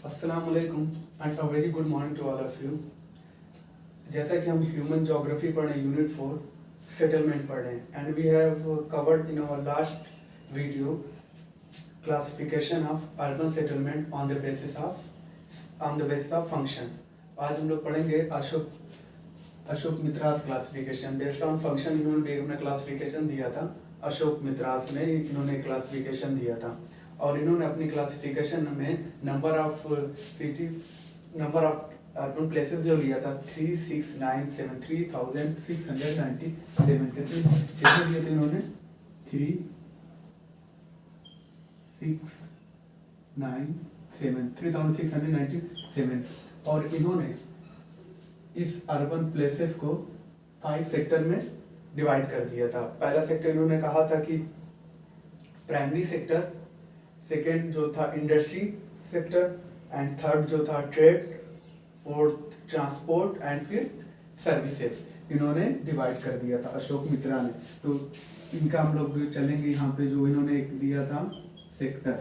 अस्सलाम वालेकुम and a very good morning to all of you. जैसा कि हम ह्यूमन जोग्राफी पढ़ रहे हैं, यूनिट 4 सेटलमेंट पढ़ रहे हैं and we have covered in our last video classification of urban settlement on the basis of function. आज हम लोग पढ़ेंगे Ashok Mitra's classification based on function. इन्होंने अपना क्लासिफिकेशन दिया था, अशोक मित्रास ने इन्होंने क्लासिफिकेशन दिया था और इन्होंने अपनी क्लासिफिकेशन में नंबर ऑफ अर्बन प्लेसेस जो लिया था 3697 3697 कितने दिए थे इन्होंने 3697 और इन्होंने इस अर्बन प्लेसेस को 5 सेक्टर में डिवाइड कर दिया था। पहला सेक्टर इन्होंने कहा था कि प्राइमरी सेक्टर, सेकेंड जो था इंडस्ट्री सेक्टर एंड थर्ड जो था trade, fourth transport and fifth services. इन्होंने डिवाइड कर दिया था अशोक मित्रा ने। तो इनका हम लोग चलेंगे यहाँ पे जो इन्होंने एक दिया था सेक्टर,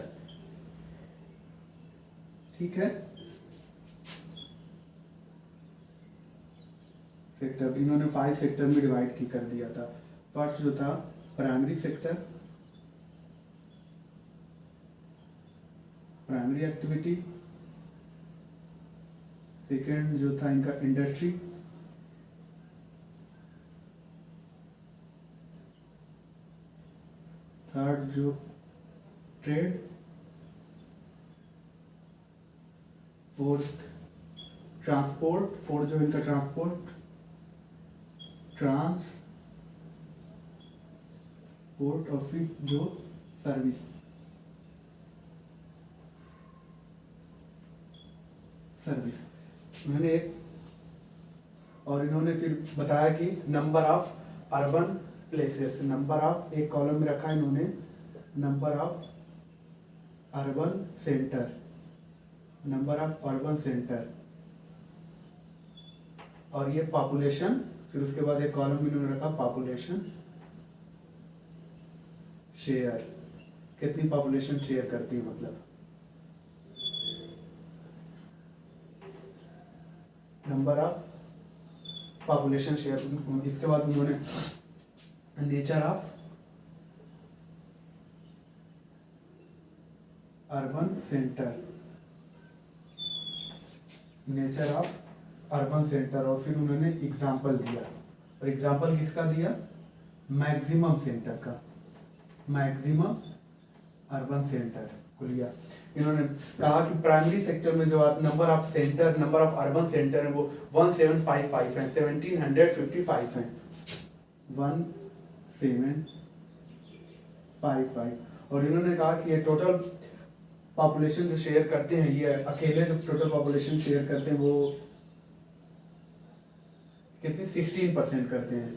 ठीक है। सेक्टर इन्होंने 5 सेक्टर में डिवाइड कर दिया था। फर्स्ट जो था primary sector, primary activity, second जो था इनका इंडस्ट्री, थर्ड जो ट्रेड, फोर्थ ट्रांसपोर्ट, फोर्थ जो इनका ट्रांसपोर्ट, ट्रांसपोर्ट और फिफ्थ जो सर्विस। इन्होंने और इन्होंने फिर बताया कि number of urban places, number of एक कॉलम में रखा इन्होंने number of urban centre, number of urban centre और ये पॉपुलेशन। फिर उसके बाद एक कॉलम में इन्होंने रखा पॉपुलेशन शेयर, कितनी पॉपुलेशन शेयर करती है, मतलब नंबर ऑफ पॉपुलेशन शेयर। इसके बाद उन्होंने nature of urban centre, nature of urban centre और फिर उन्होंने एग्जाम्पल दिया। और एग्जाम्पल किसका दिया? मैक्सिमम सेंटर का, मैक्सिमम अर्बन सेंटर को लिया। इन्होंने कहा कि प्राइमरी सेक्टर में जो number of centre, number of urban centre है वो 1755 है, 1755 है, 1755। और इन्होंने कहा कि ये टोटल पॉपुलेशन जो शेयर करते हैं, ये अकेले जो टोटल पॉपुलेशन शेयर करते हैं वो कितनी 16% करते हैं,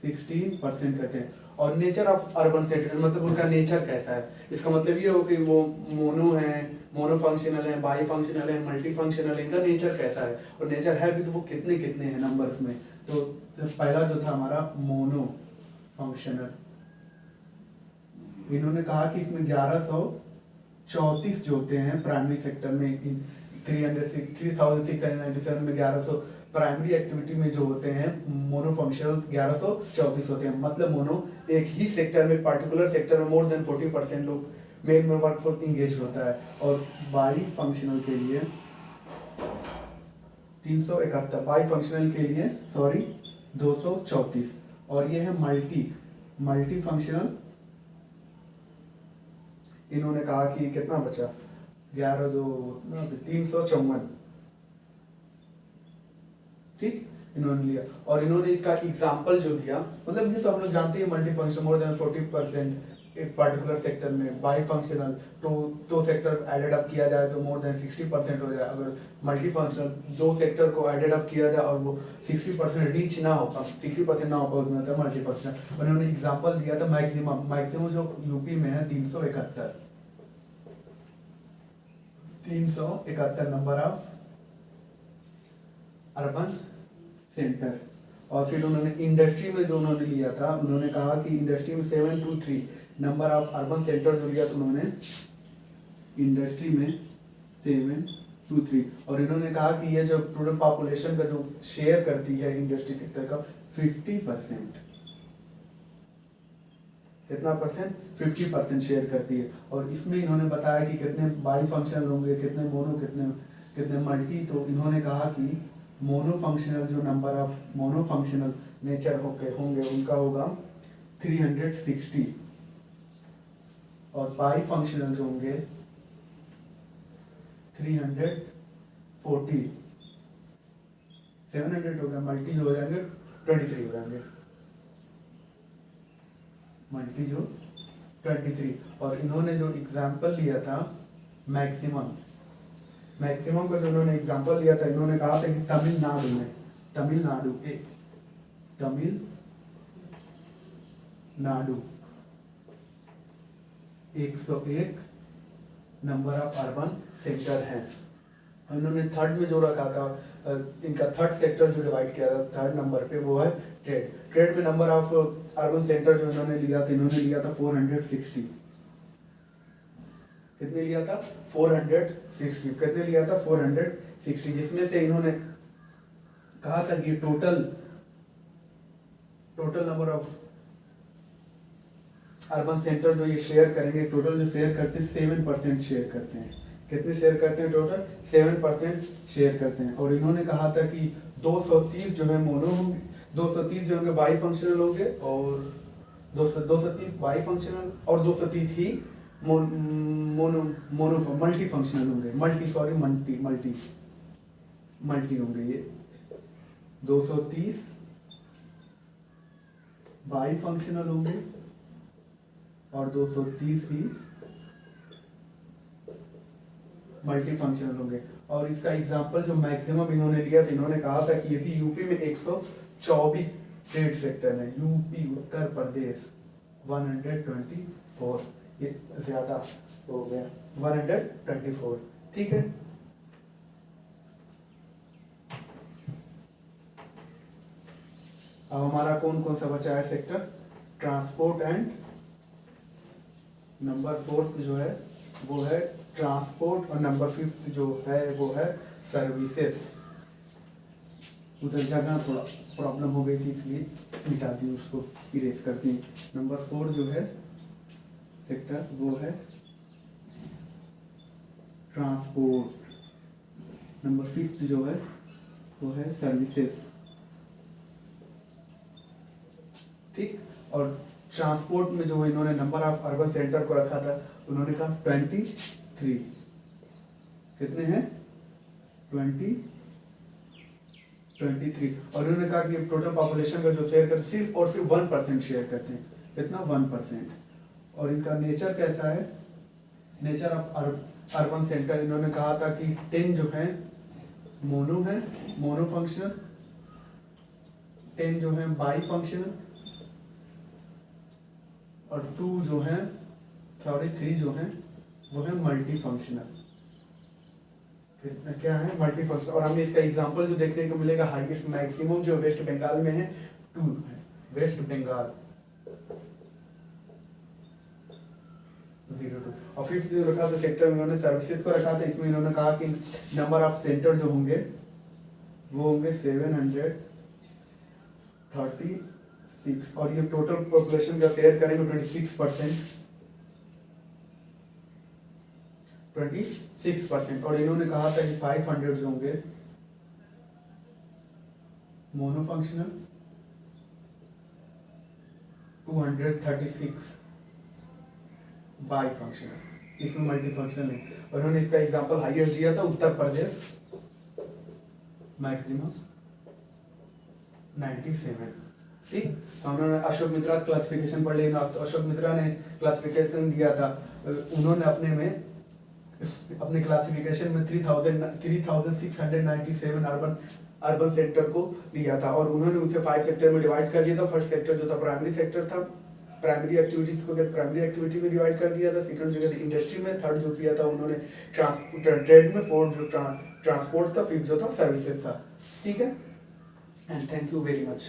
16% करते हैं। और नेचर ऑफ अर्बन सेंटर मतलब उनका नेचर कैसा है, इसका मतलब ये हो कि वो मोनो है, मोनो फंक्शनल है, बाई फंक्शनल है, मल्टी फंक्शनल है, इनका नेचर कैसा है। और नेचर है भी तो वो कितने कितने हैं नंबर्स में। तो पहला जो था हमारा मोनो फंक्शनल, इन्होंने कहा कि इसमें 1134 जो होते हैं प्राइमरी सेक्टर में, 3697 में 1100 प्राइमरी एक्टिविटी में जो होते हैं मोनो फंक्शनल 1134 होते हैं। मतलब मोनो एक ही सेक्टर में, पर्टिकुलर सेक्टर में मोर देन 40% लोग मेन में वर्कफोर्स इंगेज होता है। और बाई फंक्शनल के लिए 371, बाई फंक्शनल के लिए 234। और ये है मल्टी फंक्शनल। इन्होंने कहा कि कितना बचा 354, ठीक, इन्होंने लिया। और इन्होंने इसका एग्जाम्पल जो दिया, मतलब ये तो हम लोग जानते हैं मल्टी फंक्शन मोर देन 40% एक पर्टिकुलर सेक्टर में, बाई फंक्शनल तो सेक्टर एडेड अप किया जाए तो मोर देन 60% हो जाए। अगर मल्टी फंक्शनल 2 सेक्टर को एडेड अप किया जाए और वो 60% रीच ना हो पाए, 60% ना हो पाए, उसमें होता है मल्टी फंक्शनल। और इन्होंने एग्जाम्पल दिया था मैक्सिमम जो यूपी में है 371 नंबर ऑफ अर्बन सेंटर। और फिर उन्होंने इंडस्ट्री में जो उन्होंने लिया था, उन्होंने कहा कि इंडस्ट्री में 723 नंबर ऑफ अर्बन सेंटर जो लिया, तो उन्होंने इंडस्ट्री में 7 2 3। और इन्होंने कहा कि ये जो टोटल पॉपुलेशन का जो शेयर करती है इंडस्ट्री सेक्टर का 50%। कितना परसेंट? 50% शेयर करती है। और इसमें इन्होंने बताया कि कितने बाई फंक्शनल होंगे, कितने मोनो, कितने मल्टी। तो इन्होंने कहा कि मोनो फंक्शनल जो number of mono functional nature होंगे उनका होगा 360, और बाई फंक्शनल जो होंगे 340। 700 हो गया, मल्टी जो हो जाएंगे 23 हो जाएंगे, मल्टी जो 23। और इन्होंने जो एग्जाम्पल लिया था मैक्सिमम का जो इन्होंने एग्जाम्पल लिया था, इन्होंने कहा था कि Tamil Nadu 101 number of urban sector हैं। और इन्होंने थर्ड में जो रखा था, इनका थर्ड सेक्टर जो डिवाइड किया था थर्ड नंबर पे, वो है ट्रेड में नंबर ऑफ अर्बन सेंटर जो इन्होंने लिया था 460। कितने लिया था? 460। कितने लिया था? 460। जिसमें से इन्होंने कहा था कि total number of urban centre जो ये शेयर करेंगे, टोटल जो शेयर करते हैं 7% शेयर करते हैं। कितने शेयर करते हैं? टोटल 7% शेयर करते हैं। और इन्होंने कहा था कि 230 जो है मोनो होंगे, 230 जो होंगे बाई फंक्शनल होंगे, और 230 बाई फंक्शनल और 230 ही मोनो मल्टी फंक्शनल होंगे, मल्टी होंगे। ये 230 बाई फंक्शनल होंगे और 230 ही मल्टी फंक्शनल होंगे। और इसका एग्जांपल जो मैक्सिमम इन्होंने लिया था, इन्होंने कहा था कि यदि यूपी में 124 ट्रेड सेक्टर है, यूपी उत्तर प्रदेश 124, ये ज्यादा हो गया 124। ठीक है, अब हमारा कौन कौन सा बचा है सेक्टर? ट्रांसपोर्ट एंड नंबर 4 जो है वो है ट्रांसपोर्ट, और नंबर 5 जो है वो है सर्विसेज। उधर जगह थोड़ा प्रॉब्लम हो गई थी इसलिए मिटा दी, उसको इरेज करती। नंबर 4 जो है सेक्टर वो है ट्रांसपोर्ट, नंबर 5 जो है वो है सर्विसेज। ठीक, और ट्रांसपोर्ट में जो इन्होंने नंबर ऑफ अर्बन सेंटर को रखा था, उन्होंने कहा 23। कितने हैं? 23। और उन्होंने कहा कि टोटल पॉपुलेशन का जो शेयर करते हैं सिर्फ और सिर्फ 1% शेयर करते हैं। कितना? 1%। और इनका नेचर कैसा है? नेचर ऑफ अर्बन सेंटर, इन्होंने कहा था कि 10 जो है मोनो फंक्शनल, 10 जो है बाई फंक्शनल, और 3 जो है वो है मल्टी फंक्शनल। क्या है? Multi functional. और हमें इसका एग्जांपल जो देखने को मिलेगा, हाईएस्ट मैक्सिमम जो वेस्ट बंगाल में है 2 है, वेस्ट बंगाल 02। और 5th जो रखा था सेक्टर में इन्होंने सर्विसेज को रखा था। इसमें इन्होंने कहा कि नंबर ऑफ सेंटर जो होंगे वो होंगे 736, और ये टोटल पॉपुलेशन का शेयर करेंगे 26%। और इन्होंने कहा था कि 500 जो होंगे मोनो फंक्शनल, 236 बाई फंक्शनल, इसमें मल्टी फंक्शनल है। और उन्होंने इसका एग्जांपल हाईएस्ट दिया था उत्तर प्रदेश, मैक्सिमम 97। ठीक, तो उन्होंने अशोक मित्रा क्लासिफिकेशन पढ़ लेना। तो अशोक मित्रा ने क्लासिफिकेशन दिया था, उन्होंने अपने क्लासिफिकेशन में 3697 अर्बन सेक्टर को लिया था। और उन्होंने उसे 5 सेक्टर में डिवाइड कर दिया था। फर्स्ट सेक्टर जो था प्राइमरी सेक्टर था, प्राइमरी एक्टिविटीज को प्राइमरी एक्टिविटी में डिवाइड कर दिया था। सेकंड जगह इंडस्ट्री में, थर्ड जो किया था उन्होंने ट्रेड में, फोर्थ जो ट्रांसपोर्ट था, फिफ्थ जो था सर्विसेज था। ठीक है, and thank you very much.